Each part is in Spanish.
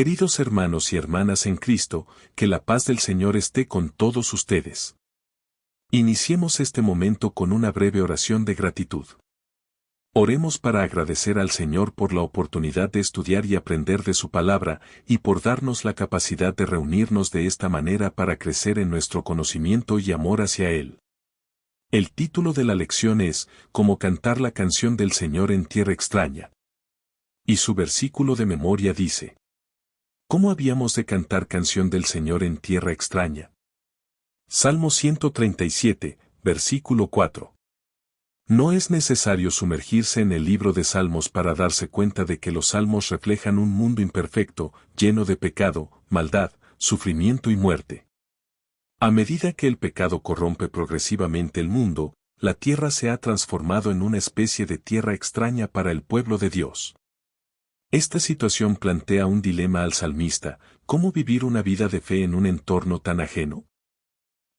Queridos hermanos y hermanas en Cristo, que la paz del Señor esté con todos ustedes. Iniciemos este momento con una breve oración de gratitud. Oremos para agradecer al Señor por la oportunidad de estudiar y aprender de su palabra, y por darnos la capacidad de reunirnos de esta manera para crecer en nuestro conocimiento y amor hacia Él. El título de la lección es, Cómo cantar la canción del Señor en tierra extraña. Y su versículo de memoria dice, ¿cómo habíamos de cantar canción del Señor en tierra extraña? Salmo 137, versículo 4. No es necesario sumergirse en el libro de Salmos para darse cuenta de que los Salmos reflejan un mundo imperfecto, lleno de pecado, maldad, sufrimiento y muerte. A medida que el pecado corrompe progresivamente el mundo, la tierra se ha transformado en una especie de tierra extraña para el pueblo de Dios. Esta situación plantea un dilema al salmista: ¿cómo vivir una vida de fe en un entorno tan ajeno?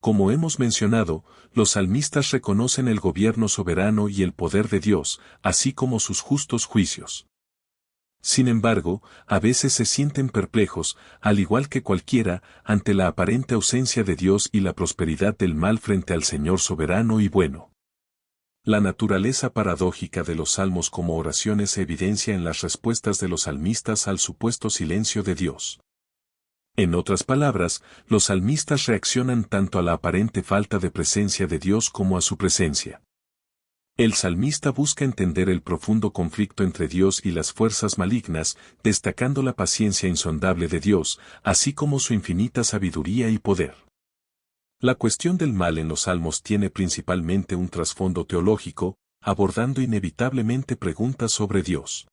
Como hemos mencionado, los salmistas reconocen el gobierno soberano y el poder de Dios, así como sus justos juicios. Sin embargo, a veces se sienten perplejos, al igual que cualquiera, ante la aparente ausencia de Dios y la prosperidad del mal frente al Señor soberano y bueno. La naturaleza paradójica de los salmos como oraciones se evidencia en las respuestas de los salmistas al supuesto silencio de Dios. En otras palabras, los salmistas reaccionan tanto a la aparente falta de presencia de Dios como a su presencia. El salmista busca entender el profundo conflicto entre Dios y las fuerzas malignas, destacando la paciencia insondable de Dios, así como su infinita sabiduría y poder. La cuestión del mal en los Salmos tiene principalmente un trasfondo teológico, abordando inevitablemente preguntas sobre Dios.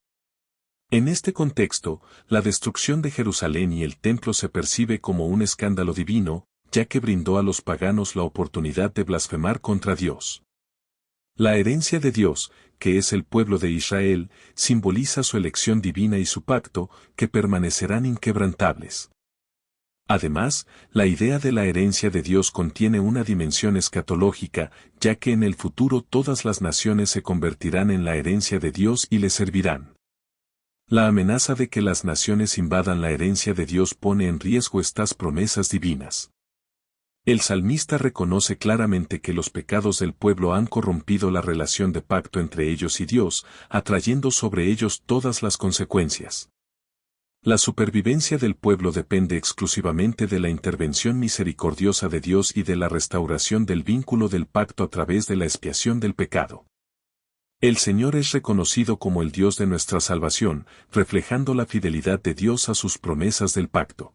En este contexto, la destrucción de Jerusalén y el templo se percibe como un escándalo divino, ya que brindó a los paganos la oportunidad de blasfemar contra Dios. La herencia de Dios, que es el pueblo de Israel, simboliza su elección divina y su pacto, que permanecerán inquebrantables. Además, la idea de la herencia de Dios contiene una dimensión escatológica, ya que en el futuro todas las naciones se convertirán en la herencia de Dios y le servirán. La amenaza de que las naciones invadan la herencia de Dios pone en riesgo estas promesas divinas. El salmista reconoce claramente que los pecados del pueblo han corrompido la relación de pacto entre ellos y Dios, atrayendo sobre ellos todas las consecuencias. La supervivencia del pueblo depende exclusivamente de la intervención misericordiosa de Dios y de la restauración del vínculo del pacto a través de la expiación del pecado. El Señor es reconocido como el Dios de nuestra salvación, reflejando la fidelidad de Dios a sus promesas del pacto.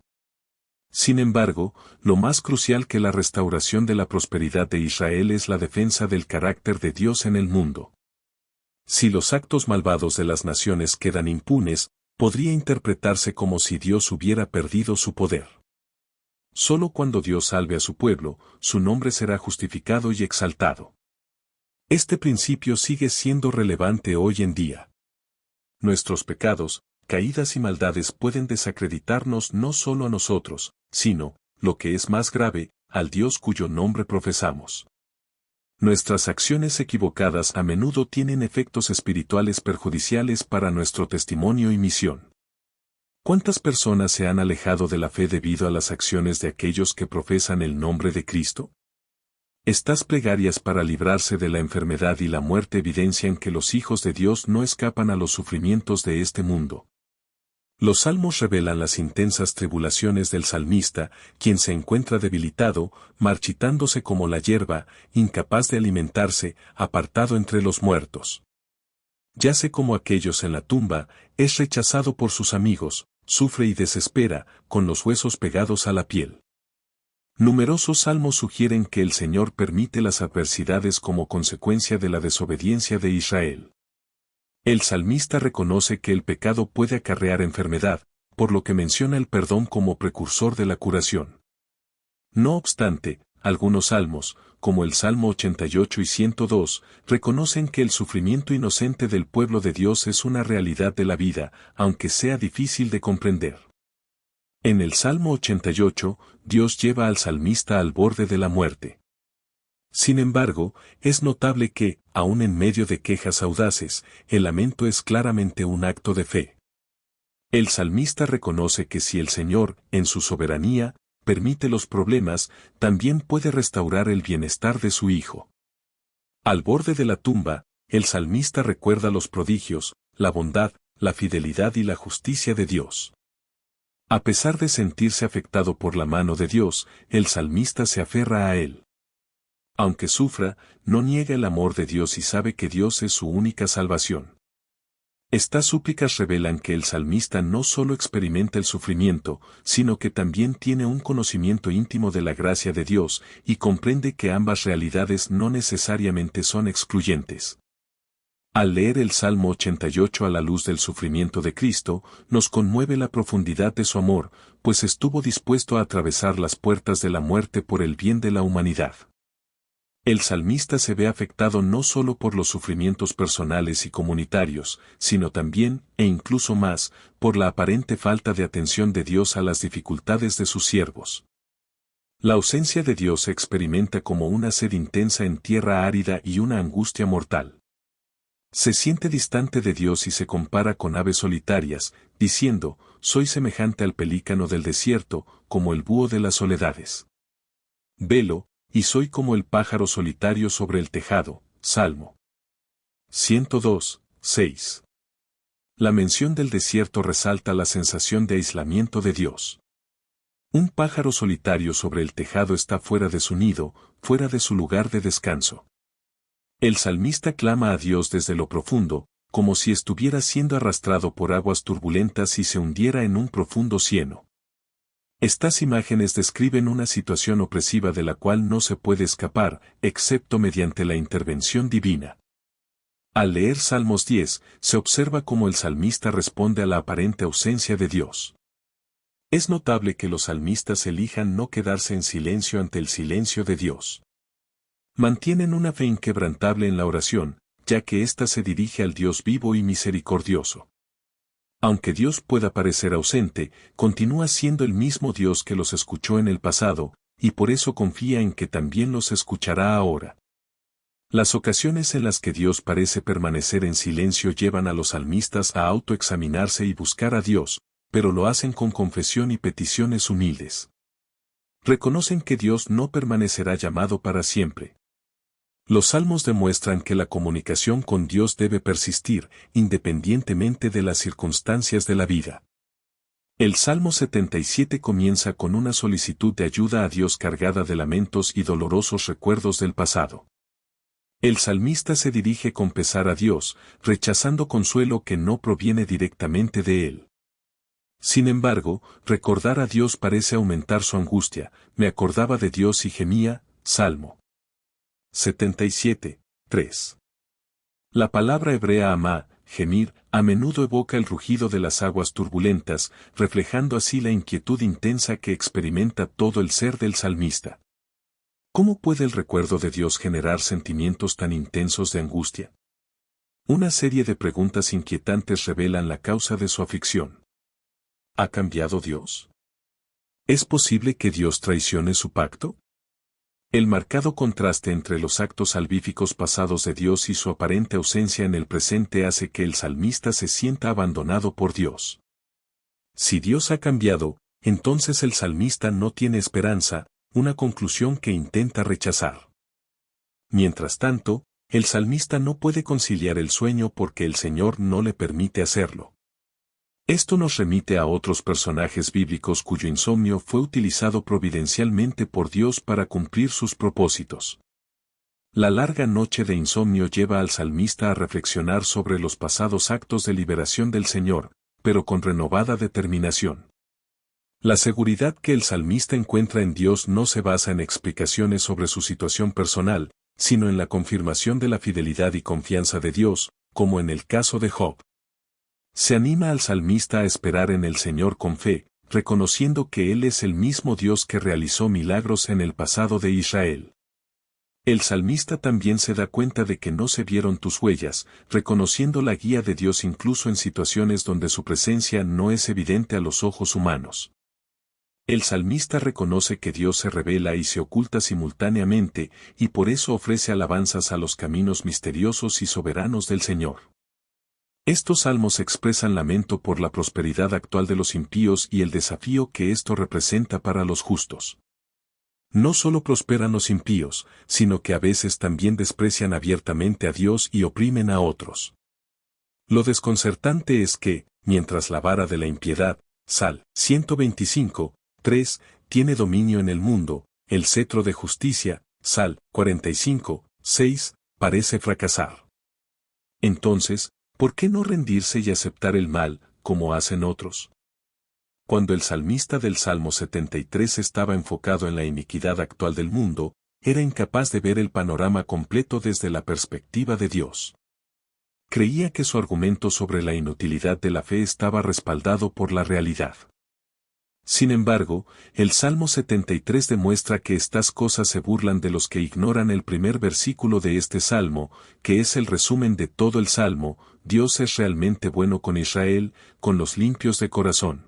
Sin embargo, lo más crucial que la restauración de la prosperidad de Israel es la defensa del carácter de Dios en el mundo. Si los actos malvados de las naciones quedan impunes, podría interpretarse como si Dios hubiera perdido su poder. Solo cuando Dios salve a su pueblo, su nombre será justificado y exaltado. Este principio sigue siendo relevante hoy en día. Nuestros pecados, caídas y maldades pueden desacreditarnos no solo a nosotros, sino, lo que es más grave, al Dios cuyo nombre profesamos. Nuestras acciones equivocadas a menudo tienen efectos espirituales perjudiciales para nuestro testimonio y misión. ¿Cuántas personas se han alejado de la fe debido a las acciones de aquellos que profesan el nombre de Cristo? Estas plegarias para librarse de la enfermedad y la muerte evidencian que los hijos de Dios no escapan a los sufrimientos de este mundo. Los salmos revelan las intensas tribulaciones del salmista, quien se encuentra debilitado, marchitándose como la hierba, incapaz de alimentarse, apartado entre los muertos. Yace como aquellos en la tumba, es rechazado por sus amigos, sufre y desespera, con los huesos pegados a la piel. Numerosos salmos sugieren que el Señor permite las adversidades como consecuencia de la desobediencia de Israel. El salmista reconoce que el pecado puede acarrear enfermedad, por lo que menciona el perdón como precursor de la curación. No obstante, algunos salmos, como el Salmo 88 y 102, reconocen que el sufrimiento inocente del pueblo de Dios es una realidad de la vida, aunque sea difícil de comprender. En el Salmo 88, Dios lleva al salmista al borde de la muerte. Sin embargo, es notable que, aun en medio de quejas audaces, el lamento es claramente un acto de fe. El salmista reconoce que si el Señor, en su soberanía, permite los problemas, también puede restaurar el bienestar de su hijo. Al borde de la tumba, el salmista recuerda los prodigios, la bondad, la fidelidad y la justicia de Dios. A pesar de sentirse afectado por la mano de Dios, el salmista se aferra a él. Aunque sufra, no niega el amor de Dios y sabe que Dios es su única salvación. Estas súplicas revelan que el salmista no solo experimenta el sufrimiento, sino que también tiene un conocimiento íntimo de la gracia de Dios y comprende que ambas realidades no necesariamente son excluyentes. Al leer el Salmo 88 a la luz del sufrimiento de Cristo, nos conmueve la profundidad de su amor, pues estuvo dispuesto a atravesar las puertas de la muerte por el bien de la humanidad. El salmista se ve afectado no solo por los sufrimientos personales y comunitarios, sino también, e incluso más, por la aparente falta de atención de Dios a las dificultades de sus siervos. La ausencia de Dios se experimenta como una sed intensa en tierra árida y una angustia mortal. Se siente distante de Dios y se compara con aves solitarias, diciendo, soy semejante al pelícano del desierto, como el búho de las soledades. Velo, y soy como el pájaro solitario sobre el tejado. Salmo 102, 6. La mención del desierto resalta la sensación de aislamiento de Dios. Un pájaro solitario sobre el tejado está fuera de su nido, fuera de su lugar de descanso. El salmista clama a Dios desde lo profundo, como si estuviera siendo arrastrado por aguas turbulentas y se hundiera en un profundo cieno. Estas imágenes describen una situación opresiva de la cual no se puede escapar, excepto mediante la intervención divina. Al leer Salmos 10, se observa cómo el salmista responde a la aparente ausencia de Dios. Es notable que los salmistas elijan no quedarse en silencio ante el silencio de Dios. Mantienen una fe inquebrantable en la oración, ya que ésta se dirige al Dios vivo y misericordioso. Aunque Dios pueda parecer ausente, continúa siendo el mismo Dios que los escuchó en el pasado, y por eso confía en que también los escuchará ahora. Las ocasiones en las que Dios parece permanecer en silencio llevan a los salmistas a autoexaminarse y buscar a Dios, pero lo hacen con confesión y peticiones humildes. Reconocen que Dios no permanecerá llamado para siempre. Los salmos demuestran que la comunicación con Dios debe persistir, independientemente de las circunstancias de la vida. El Salmo 77 comienza con una solicitud de ayuda a Dios cargada de lamentos y dolorosos recuerdos del pasado. El salmista se dirige con pesar a Dios, rechazando consuelo que no proviene directamente de Él. Sin embargo, recordar a Dios parece aumentar su angustia. Me acordaba de Dios y gemía. Salmo 77, 3. La palabra hebrea amá, gemir, a menudo evoca el rugido de las aguas turbulentas, reflejando así la inquietud intensa que experimenta todo el ser del salmista. ¿Cómo puede el recuerdo de Dios generar sentimientos tan intensos de angustia? Una serie de preguntas inquietantes revelan la causa de su aflicción. ¿Ha cambiado Dios? ¿Es posible que Dios traicione su pacto? El marcado contraste entre los actos salvíficos pasados de Dios y su aparente ausencia en el presente hace que el salmista se sienta abandonado por Dios. Si Dios ha cambiado, entonces el salmista no tiene esperanza, una conclusión que intenta rechazar. Mientras tanto, el salmista no puede conciliar el sueño porque el Señor no le permite hacerlo. Esto nos remite a otros personajes bíblicos cuyo insomnio fue utilizado providencialmente por Dios para cumplir sus propósitos. La larga noche de insomnio lleva al salmista a reflexionar sobre los pasados actos de liberación del Señor, pero con renovada determinación. La seguridad que el salmista encuentra en Dios no se basa en explicaciones sobre su situación personal, sino en la confirmación de la fidelidad y confianza de Dios, como en el caso de Job. Se anima al salmista a esperar en el Señor con fe, reconociendo que Él es el mismo Dios que realizó milagros en el pasado de Israel. El salmista también se da cuenta de que no se vieron tus huellas, reconociendo la guía de Dios incluso en situaciones donde su presencia no es evidente a los ojos humanos. El salmista reconoce que Dios se revela y se oculta simultáneamente, y por eso ofrece alabanzas a los caminos misteriosos y soberanos del Señor. Estos salmos expresan lamento por la prosperidad actual de los impíos y el desafío que esto representa para los justos. No solo prosperan los impíos, sino que a veces también desprecian abiertamente a Dios y oprimen a otros. Lo desconcertante es que, mientras la vara de la impiedad, Sal 125, 3, tiene dominio en el mundo, el cetro de justicia, Sal 45, 6, parece fracasar. Entonces, ¿por qué no rendirse y aceptar el mal, como hacen otros? Cuando el salmista del Salmo 73 estaba enfocado en la iniquidad actual del mundo, era incapaz de ver el panorama completo desde la perspectiva de Dios. Creía que su argumento sobre la inutilidad de la fe estaba respaldado por la realidad. Sin embargo, el Salmo 73 demuestra que estas cosas se burlan de los que ignoran el primer versículo de este Salmo, que es el resumen de todo el Salmo: Dios es realmente bueno con Israel, con los limpios de corazón.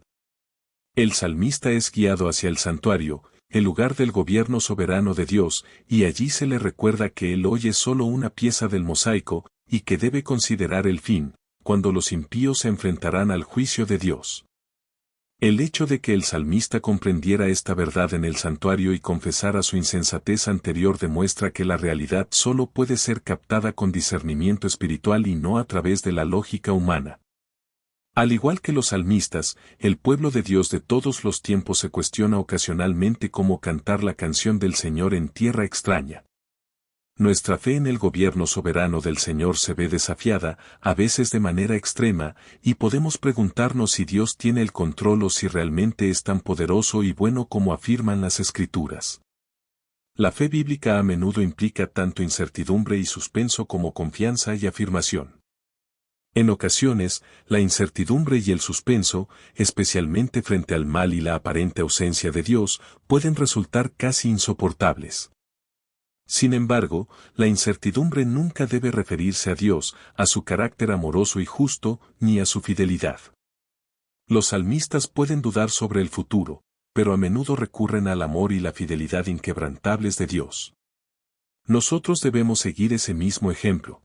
El salmista es guiado hacia el santuario, el lugar del gobierno soberano de Dios, y allí se le recuerda que él hoy es solo una pieza del mosaico, y que debe considerar el fin, cuando los impíos se enfrentarán al juicio de Dios. El hecho de que el salmista comprendiera esta verdad en el santuario y confesara su insensatez anterior demuestra que la realidad solo puede ser captada con discernimiento espiritual y no a través de la lógica humana. Al igual que los salmistas, el pueblo de Dios de todos los tiempos se cuestiona ocasionalmente cómo cantar la canción del Señor en tierra extraña. Nuestra fe en el gobierno soberano del Señor se ve desafiada, a veces de manera extrema, y podemos preguntarnos si Dios tiene el control o si realmente es tan poderoso y bueno como afirman las Escrituras. La fe bíblica a menudo implica tanto incertidumbre y suspenso como confianza y afirmación. En ocasiones, la incertidumbre y el suspenso, especialmente frente al mal y la aparente ausencia de Dios, pueden resultar casi insoportables. Sin embargo, la incertidumbre nunca debe referirse a Dios, a su carácter amoroso y justo, ni a su fidelidad. Los salmistas pueden dudar sobre el futuro, pero a menudo recurren al amor y la fidelidad inquebrantables de Dios. Nosotros debemos seguir ese mismo ejemplo.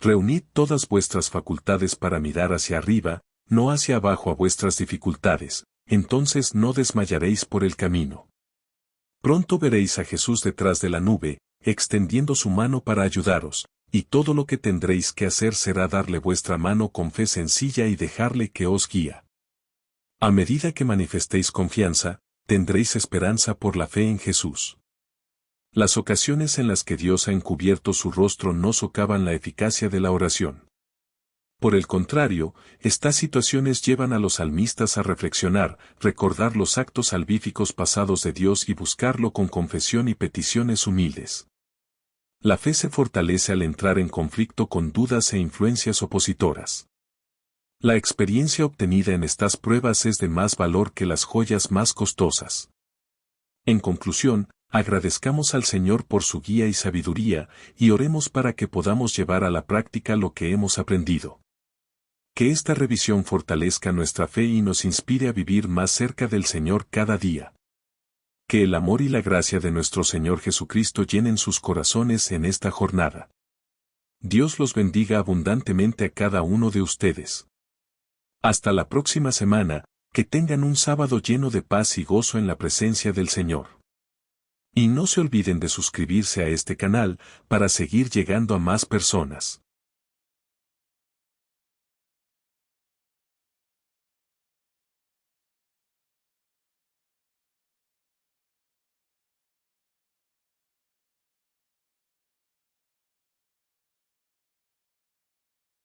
Reunid todas vuestras facultades para mirar hacia arriba, no hacia abajo a vuestras dificultades, entonces no desmayaréis por el camino. Pronto veréis a Jesús detrás de la nube, extendiendo su mano para ayudaros, y todo lo que tendréis que hacer será darle vuestra mano con fe sencilla y dejarle que os guíe. A medida que manifestéis confianza, tendréis esperanza por la fe en Jesús. Las ocasiones en las que Dios ha encubierto su rostro no socavan la eficacia de la oración. Por el contrario, estas situaciones llevan a los salmistas a reflexionar, recordar los actos salvíficos pasados de Dios y buscarlo con confesión y peticiones humildes. La fe se fortalece al entrar en conflicto con dudas e influencias opositoras. La experiencia obtenida en estas pruebas es de más valor que las joyas más costosas. En conclusión, agradezcamos al Señor por su guía y sabiduría, y oremos para que podamos llevar a la práctica lo que hemos aprendido. Que esta revisión fortalezca nuestra fe y nos inspire a vivir más cerca del Señor cada día. Que el amor y la gracia de nuestro Señor Jesucristo llenen sus corazones en esta jornada. Dios los bendiga abundantemente a cada uno de ustedes. Hasta la próxima semana, que tengan un sábado lleno de paz y gozo en la presencia del Señor. Y no se olviden de suscribirse a este canal para seguir llegando a más personas.